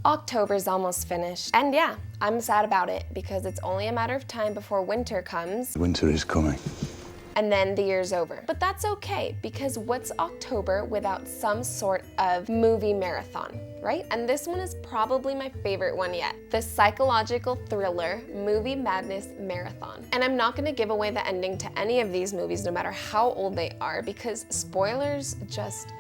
October's almost finished, and yeah, I'm sad about it because it's only a matter of time before winter comes. Winter is coming. And then the year's over. But that's okay, because what's October without some sort of movie marathon, right? And this one is probably my favorite one yet. The psychological thriller Movie Madness Marathon. And I'm not gonna give away the ending to any of these movies, no matter how old they are, because spoilers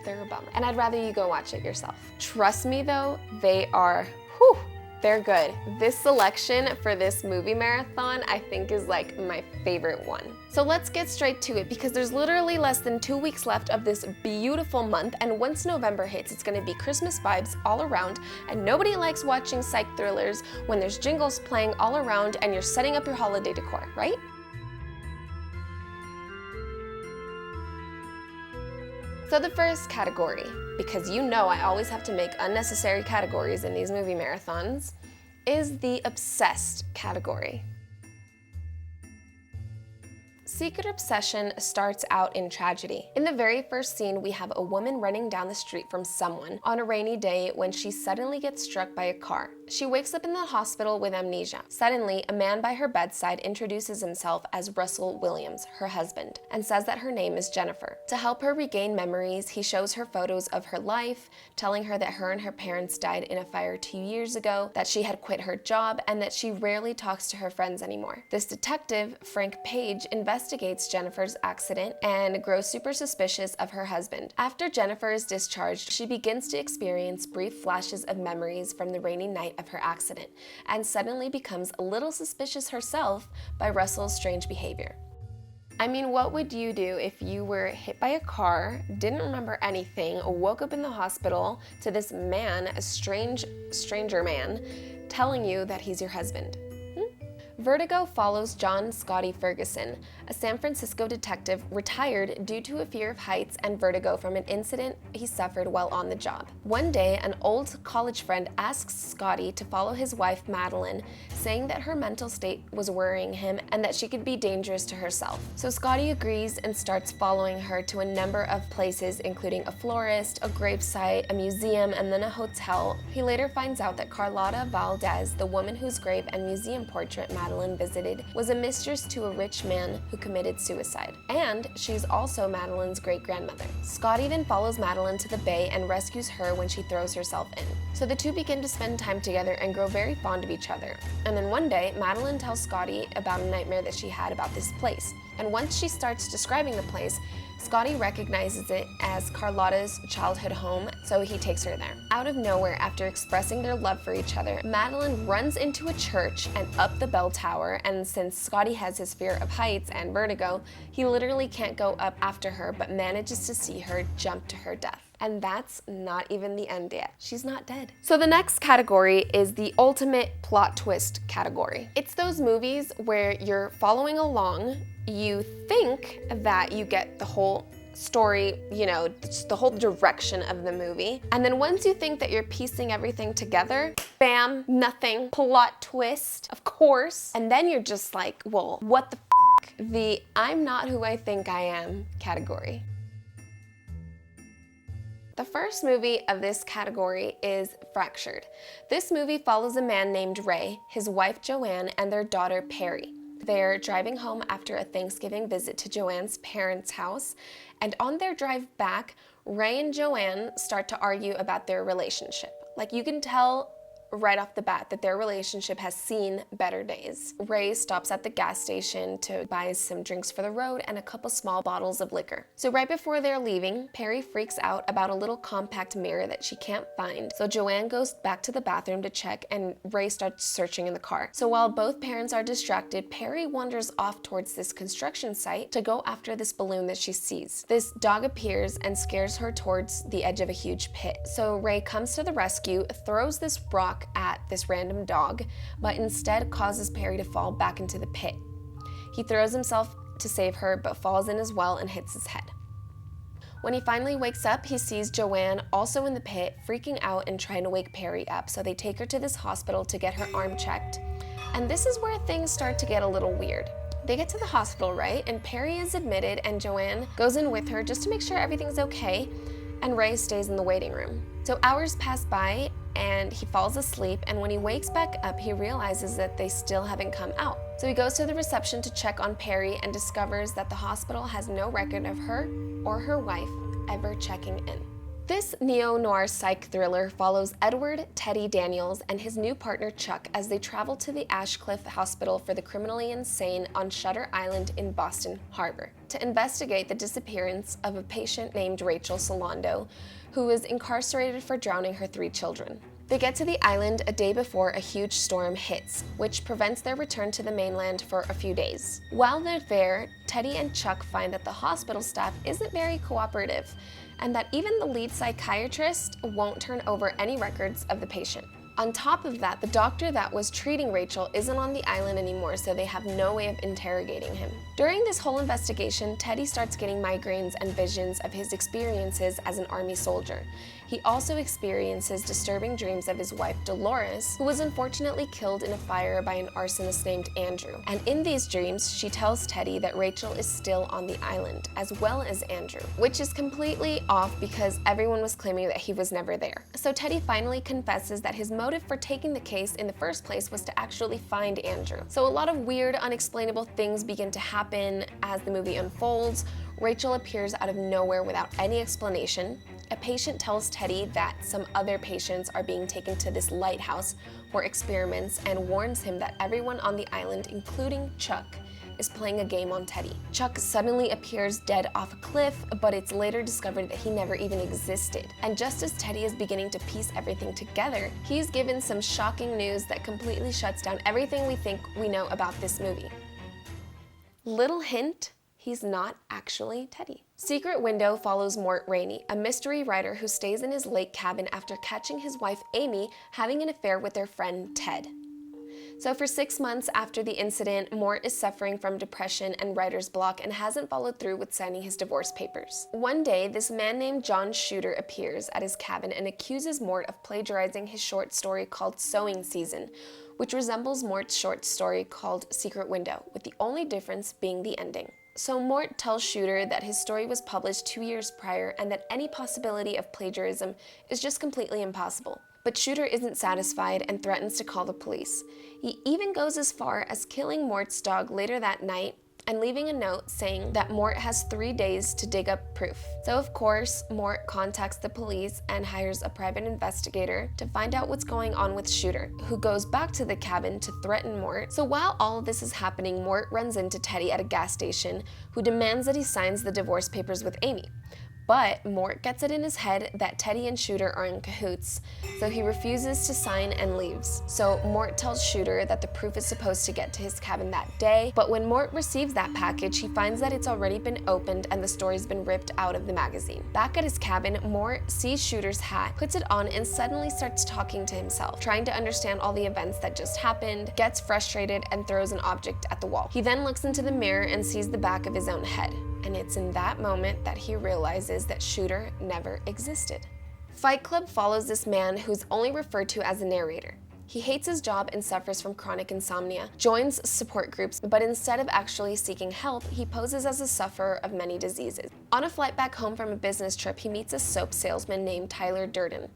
they're a bummer. And I'd rather you go watch it yourself. Trust me though, they're good. This selection for this movie marathon, I think, is like my favorite one. So let's get straight to it, because there's literally less than 2 weeks left of this beautiful month, and once November hits, it's gonna be Christmas vibes all around, and nobody likes watching psych thrillers when there's jingles playing all around and you're setting up your holiday decor, right? So the first category, because you know I always have to make unnecessary categories in these movie marathons, is the obsessed category. Secret obsession starts out in tragedy. In the very first scene, we have a woman running down the street from someone on a rainy day when she suddenly gets struck by a car. She wakes up in the hospital with amnesia. Suddenly, a man by her bedside introduces himself as Russell Williams, her husband, and says that her name is Jennifer. To help her regain memories, he shows her photos of her life, telling her that her and her parents died in a fire 2 years ago, that she had quit her job, and that she rarely talks to her friends anymore. This detective, Frank Page, investigates Jennifer's accident and grows super suspicious of her husband. After Jennifer is discharged, she begins to experience brief flashes of memories from the rainy night of her accident, and suddenly becomes a little suspicious herself by Russell's strange behavior. I mean, what would you do if you were hit by a car, didn't remember anything, woke up in the hospital to this man, a stranger man, telling you that he's your husband? Vertigo follows John Scotty Ferguson, a San Francisco detective retired due to a fear of heights and vertigo from an incident he suffered while on the job. One day, an old college friend asks Scotty to follow his wife Madeline, saying that her mental state was worrying him and that she could be dangerous to herself. So Scotty agrees and starts following her to a number of places, including a florist, a gravesite, a museum, and then a hotel. He later finds out that Carlotta Valdez, the woman whose grave and museum portrait Madeline visited, was a mistress to a rich man who committed suicide. And she's also Madeline's great-grandmother. Scotty then follows Madeline to the bay and rescues her when she throws herself in. So the two begin to spend time together and grow very fond of each other. And then one day, Madeline tells Scotty about a nightmare that she had about this place. And once she starts describing the place, Scotty recognizes it as Carlotta's childhood home, so he takes her there. Out of nowhere, after expressing their love for each other, Madeline runs into a church and up the bell tower, and since Scotty has his fear of heights and vertigo, he literally can't go up after her, but manages to see her jump to her death. And that's not even the end yet. She's not dead. So the next category is the ultimate plot twist category. It's those movies where you're following along, you think that you get the whole story, you know, the whole direction of the movie, and then once you think that you're piecing everything together, bam, nothing, plot twist, of course, and then you're just like, well, what the f***? The I'm not who I think I am category. The first movie of this category is Fractured. This movie follows a man named Ray, his wife Joanne, and their daughter Perry. They're driving home after a Thanksgiving visit to Joanne's parents' house, and on their drive back, Ray and Joanne start to argue about their relationship. Like, you can tell right off the bat that their relationship has seen better days. Ray stops at the gas station to buy some drinks for the road and a couple small bottles of liquor. So right before they're leaving, Perry freaks out about a little compact mirror that she can't find. So Joanne goes back to the bathroom to check, and Ray starts searching in the car. So while both parents are distracted, Perry wanders off towards this construction site to go after this balloon that she sees. This dog appears and scares her towards the edge of a huge pit. So Ray comes to the rescue, throws this rock at this random dog, but instead causes Perry to fall back into the pit. He throws himself to save her, but falls in as well and hits his head. When he finally wakes up, he sees Joanne also in the pit, freaking out and trying to wake Perry up, so they take her to this hospital to get her arm checked. And this is where things start to get a little weird. They get to the hospital, right? And Perry is admitted, and Joanne goes in with her just to make sure everything's okay, and Ray stays in the waiting room. So hours pass by, and he falls asleep, and when he wakes back up, he realizes that they still haven't come out. So he goes to the reception to check on Perry and discovers that the hospital has no record of her or her wife ever checking in. This neo-noir psych thriller follows Edward Teddy Daniels and his new partner Chuck as they travel to the Ashcliffe Hospital for the Criminally Insane on Shutter Island in Boston Harbor to investigate the disappearance of a patient named Rachel Solando, who was incarcerated for drowning her 3 children. They get to the island a day before a huge storm hits, which prevents their return to the mainland for a few days. While they're there, Teddy and Chuck find that the hospital staff isn't very cooperative, and that even the lead psychiatrist won't turn over any records of the patient. On top of that, the doctor that was treating Rachel isn't on the island anymore, so they have no way of interrogating him. During this whole investigation, Teddy starts getting migraines and visions of his experiences as an army soldier. He also experiences disturbing dreams of his wife Dolores, who was unfortunately killed in a fire by an arsonist named Andrew. And in these dreams, she tells Teddy that Rachel is still on the island, as well as Andrew, which is completely off because everyone was claiming that he was never there. So Teddy finally confesses that his motive for taking the case in the first place was to actually find Andrew. So a lot of weird, unexplainable things begin to happen as the movie unfolds. Rachel appears out of nowhere without any explanation. A patient tells Teddy that some other patients are being taken to this lighthouse for experiments and warns him that everyone on the island, including Chuck, is playing a game on Teddy. Chuck suddenly appears dead off a cliff, but it's later discovered that he never even existed. And just as Teddy is beginning to piece everything together, he's given some shocking news that completely shuts down everything we think we know about this movie. Little hint, he's not actually Teddy. Secret Window follows Mort Rainey, a mystery writer who stays in his lake cabin after catching his wife Amy having an affair with their friend Ted. So for 6 months after the incident, Mort is suffering from depression and writer's block and hasn't followed through with signing his divorce papers. One day, this man named John Shooter appears at his cabin and accuses Mort of plagiarizing his short story called Sowing Season, which resembles Mort's short story called Secret Window, with the only difference being the ending. So Mort tells Shooter that his story was published 2 years prior and that any possibility of plagiarism is just completely impossible. But Shooter isn't satisfied and threatens to call the police. He even goes as far as killing Mort's dog later that night and leaving a note saying that Mort has 3 days to dig up proof. So of course, Mort contacts the police and hires a private investigator to find out what's going on with Shooter, who goes back to the cabin to threaten Mort. So while all of this is happening, Mort runs into Teddy at a gas station, who demands that he signs the divorce papers with Amy. But Mort gets it in his head that Teddy and Shooter are in cahoots, so he refuses to sign and leaves. So Mort tells Shooter that the proof is supposed to get to his cabin that day, but when Mort receives that package, he finds that it's already been opened and the story's been ripped out of the magazine. Back at his cabin, Mort sees Shooter's hat, puts it on, and suddenly starts talking to himself, trying to understand all the events that just happened, gets frustrated, and throws an object at the wall. He then looks into the mirror and sees the back of his own head. And it's in that moment that he realizes that Shooter never existed. Fight Club follows this man who's only referred to as a narrator. He hates his job and suffers from chronic insomnia, joins support groups, but instead of actually seeking help, he poses as a sufferer of many diseases. On a flight back home from a business trip, he meets a soap salesman named Tyler Durden.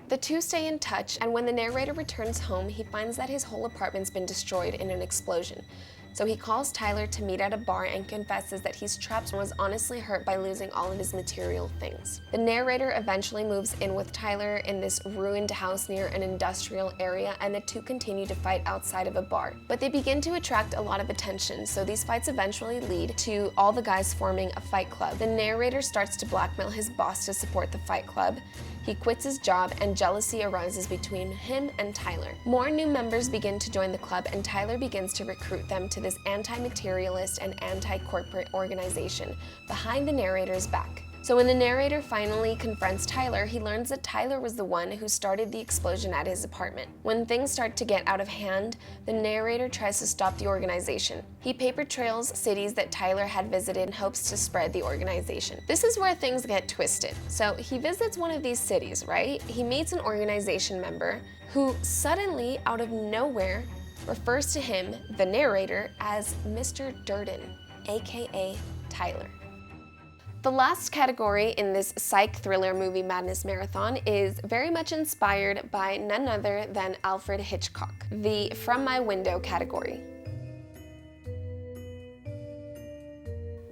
The two stay in touch, and when the narrator returns home, he finds that his whole apartment's been destroyed in an explosion. So he calls Tyler to meet at a bar and confesses that he's trapped and was honestly hurt by losing all of his material things. The narrator eventually moves in with Tyler in this ruined house near an industrial area, and the two continue to fight outside of a bar. But they begin to attract a lot of attention, so these fights eventually lead to all the guys forming a fight club. The narrator starts to blackmail his boss to support the fight club. He quits his job, and jealousy arises between him and Tyler. More new members begin to join the club, and Tyler begins to recruit them to this anti-materialist and anti-corporate organization behind the narrator's back. So when the narrator finally confronts Tyler, he learns that Tyler was the one who started the explosion at his apartment. When things start to get out of hand, the narrator tries to stop the organization. He paper trails cities that Tyler had visited in hopes to spread the organization. This is where things get twisted. So he visits one of these cities, right? He meets an organization member who suddenly, out of nowhere, refers to him, the narrator, as Mr. Durden, aka Tyler. The last category in this psych thriller movie madness marathon is very much inspired by none other than Alfred Hitchcock, the From My Window category.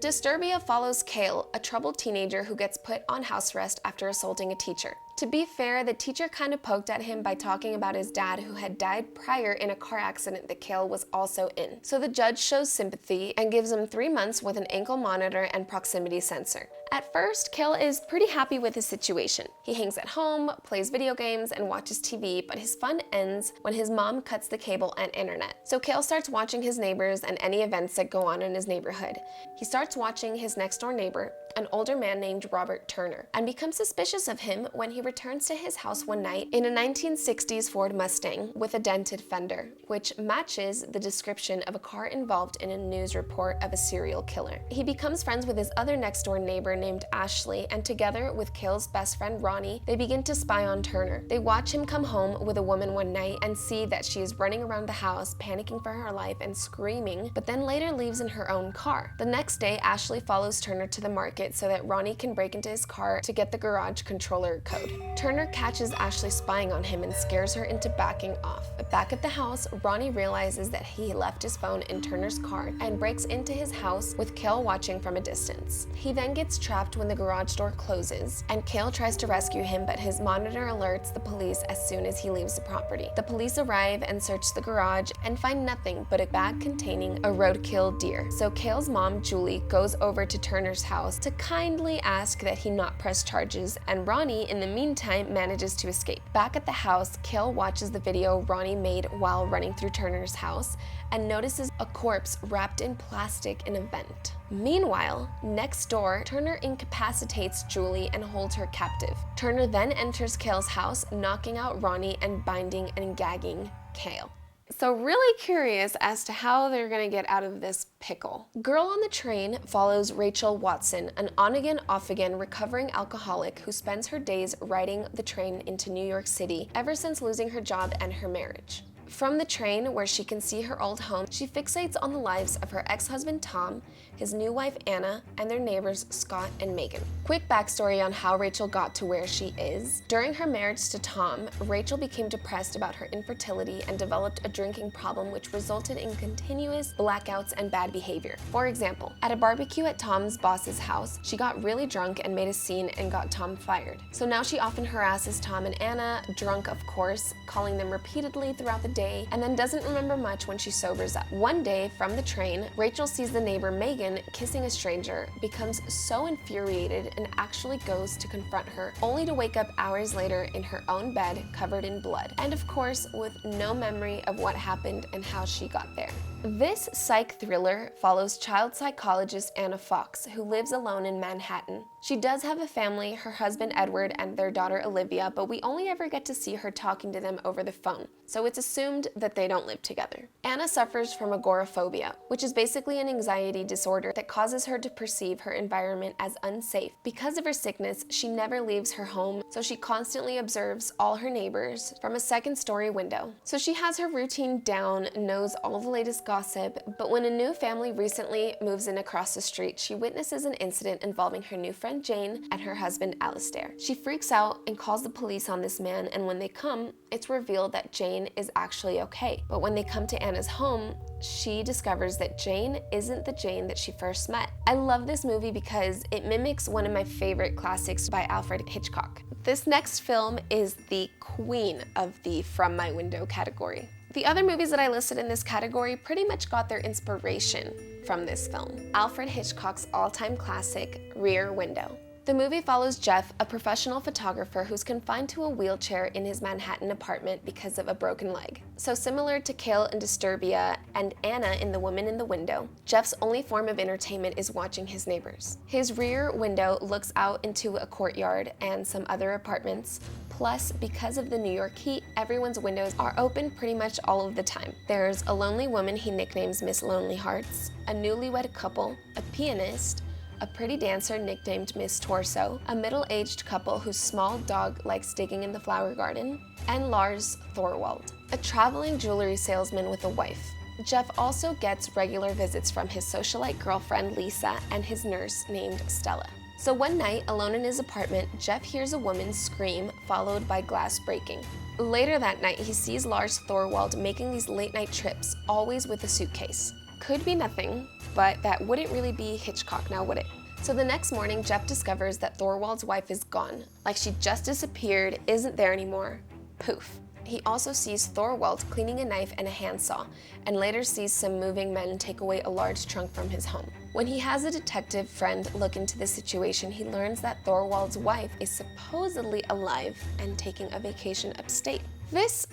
Disturbia follows Cale, a troubled teenager who gets put on house arrest after assaulting a teacher. To be fair, the teacher kind of poked at him by talking about his dad who had died prior in a car accident that Cale was also in. So the judge shows sympathy and gives him 3 months with an ankle monitor and proximity sensor. At first, Cale is pretty happy with his situation. He hangs at home, plays video games, and watches TV, but his fun ends when his mom cuts the cable and internet. So Cale starts watching his neighbors and any events that go on in his neighborhood. He starts watching his next door neighbor, an older man named Robert Turner, and becomes suspicious of him when he returns to his house one night in a 1960s Ford Mustang with a dented fender, which matches the description of a car involved in a news report of a serial killer. He becomes friends with his other next door neighbor named Ashley, and together with Cale's best friend Ronnie, they begin to spy on Turner. They watch him come home with a woman one night and see that she is running around the house, panicking for her life and screaming, but then later leaves in her own car. The next day, Ashley follows Turner to the market so that Ronnie can break into his car to get the garage controller code. Turner catches Ashley spying on him and scares her into backing off. But back at the house, Ronnie realizes that he left his phone in Turner's car and breaks into his house with Cale watching from a distance. He then gets trapped when the garage door closes, and Cale tries to rescue him, but his monitor alerts the police as soon as he leaves the property. The police arrive and search the garage and find nothing but a bag containing a roadkill deer. So Cale's mom, Julie, goes over to Turner's house to kindly ask that he not press charges, and Ronnie, in the meantime, manages to escape. Back at the house, Cale watches the video Ronnie made while running through Turner's house and notices a corpse wrapped in plastic in a vent. Meanwhile, next door, Turner incapacitates Julie and holds her captive. Turner then enters Cale's house, knocking out Ronnie and binding and gagging Cale. So really curious as to how they're gonna get out of this pickle. Girl on the Train follows Rachel Watson, an on-again, off-again recovering alcoholic who spends her days riding the train into New York City ever since losing her job and her marriage. From the train, where she can see her old home, she fixates on the lives of her ex-husband Tom, his new wife Anna, and their neighbors Scott and Megan. Quick backstory on how Rachel got to where she is. During her marriage to Tom, Rachel became depressed about her infertility and developed a drinking problem which resulted in continuous blackouts and bad behavior. For example, at a barbecue at Tom's boss's house, she got really drunk and made a scene and got Tom fired. So now she often harasses Tom and Anna, drunk of course, calling them repeatedly throughout the day, and then doesn't remember much when she sobers up. One day, from the train, Rachel sees the neighbor Megan kissing a stranger, becomes so infuriated and actually goes to confront her, only to wake up hours later in her own bed covered in blood, and of course with no memory of what happened and how she got there. This psych thriller follows child psychologist Anna Fox, who lives alone in Manhattan. She does have a family, her husband Edward and their daughter Olivia, but we only ever get to see her talking to them over the phone, so it's assumed that they don't live together. Anna suffers from agoraphobia, which is basically an anxiety disorder that causes her to perceive her environment as unsafe. Because of her sickness, she never leaves her home, so she constantly observes all her neighbors from a second-story window. So she has her routine down, knows all the latest gossip, but when a new family recently moves in across the street, she witnesses an incident involving her new friend Jane and her husband Alistair. She freaks out and calls the police on this man, and when they come, it's revealed that Jane is actually okay. But when they come to Anna's home, she discovers that Jane isn't the Jane that she first met. I love this movie because it mimics one of my favorite classics by Alfred Hitchcock. This next film is the queen of the From My Window category. The other movies that I listed in this category pretty much got their inspiration from this film, Alfred Hitchcock's all-time classic, Rear Window. The movie follows Jeff, a professional photographer who's confined to a wheelchair in his Manhattan apartment because of a broken leg. So similar to Cale in Disturbia and Anna in The Woman in the Window, Jeff's only form of entertainment is watching his neighbors. His rear window looks out into a courtyard and some other apartments. Plus, because of the New York heat, everyone's windows are open pretty much all of the time. There's a lonely woman he nicknames Miss Lonely Hearts, a newlywed couple, a pianist, a pretty dancer nicknamed Miss Torso, a middle-aged couple whose small dog likes digging in the flower garden, and Lars Thorwald, a traveling jewelry salesman with a wife. Jeff also gets regular visits from his socialite girlfriend Lisa and his nurse named Stella. So one night, alone in his apartment, Jeff hears a woman scream, followed by glass breaking. Later that night, he sees Lars Thorwald making these late-night trips, always with a suitcase. Could be nothing, but that wouldn't really be Hitchcock now, would it? So the next morning, Jeff discovers that Thorwald's wife is gone. Like she just disappeared, isn't there anymore. Poof. He also sees Thorwald cleaning a knife and a handsaw, and later sees some moving men take away a large trunk from his home. When he has a detective friend look into the situation, he learns that Thorwald's wife is supposedly alive and taking a vacation upstate. This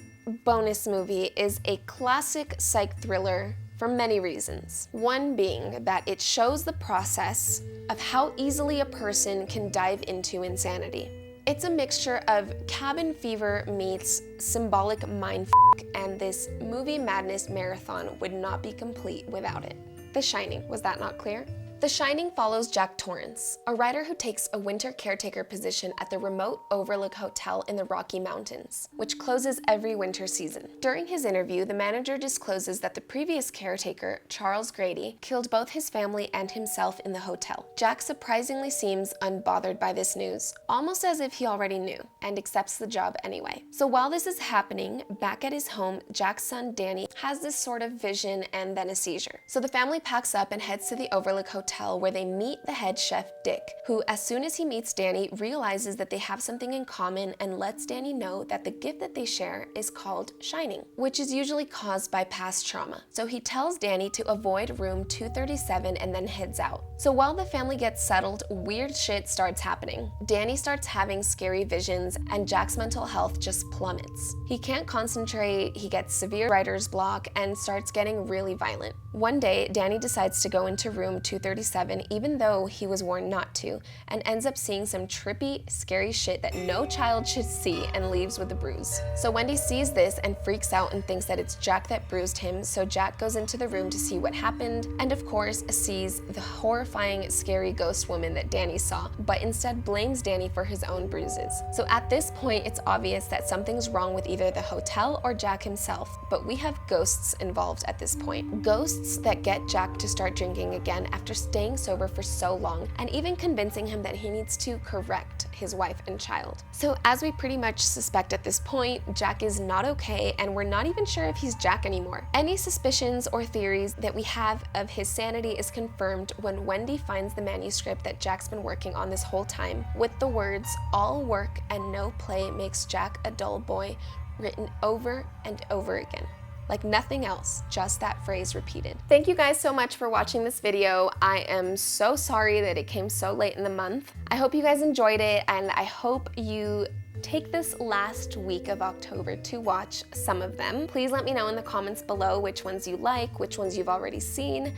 bonus movie is a classic psych thriller for many reasons. One being that it shows the process of how easily a person can dive into insanity. It's a mixture of cabin fever meets symbolic mindfuck, and this movie madness marathon would not be complete without it. The Shining, was that not clear? The Shining follows Jack Torrance, a writer who takes a winter caretaker position at the remote Overlook Hotel in the Rocky Mountains, which closes every winter season. During his interview, the manager discloses that the previous caretaker, Charles Grady, killed both his family and himself in the hotel. Jack surprisingly seems unbothered by this news, almost as if he already knew, and accepts the job anyway. So while this is happening, back at his home, Jack's son Danny has this sort of vision and then a seizure. So the family packs up and heads to the Overlook Hotel, where they meet the head chef Dick, who as soon as he meets Danny realizes that they have something in common and lets Danny know that the gift that they share is called shining, which is usually caused by past trauma. So he tells Danny to avoid room 237 and then heads out. So while the family gets settled, weird shit starts happening. Danny starts having scary visions and Jack's mental health just plummets. He can't concentrate, he gets severe writer's block and starts getting really violent. One day, Danny decides to go into room 237 even though he was warned not to, and ends up seeing some trippy, scary shit that no child should see and leaves with a bruise. So Wendy sees this and freaks out and thinks that it's Jack that bruised him, so Jack goes into the room to see what happened, and of course sees the horrifying, scary ghost woman that Danny saw, but instead blames Danny for his own bruises. So at this point, it's obvious that something's wrong with either the hotel or Jack himself, but we have ghosts involved at this point. Ghosts that get Jack to start drinking again after staying sober for so long, and even convincing him that he needs to correct his wife and child. So as we pretty much suspect at this point, Jack is not okay, and we're not even sure if he's Jack anymore. Any suspicions or theories that we have of his sanity is confirmed when Wendy finds the manuscript that Jack's been working on this whole time, with the words, "All work and no play makes Jack a dull boy," written over and over again. Like nothing else, just that phrase repeated. Thank you guys so much for watching this video. I am so sorry that it came so late in the month. I hope you guys enjoyed it, and I hope you take this last week of October to watch some of them. Please let me know in the comments below which ones you like, which ones you've already seen,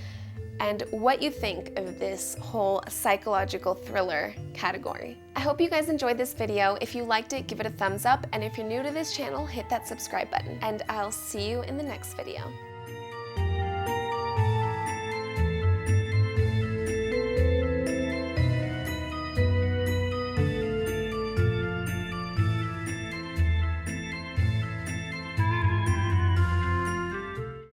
and what you think of this whole psychological thriller category. I hope you guys enjoyed this video. If you liked it, give it a thumbs up, and if you're new to this channel, hit that subscribe button, and I'll see you in the next video.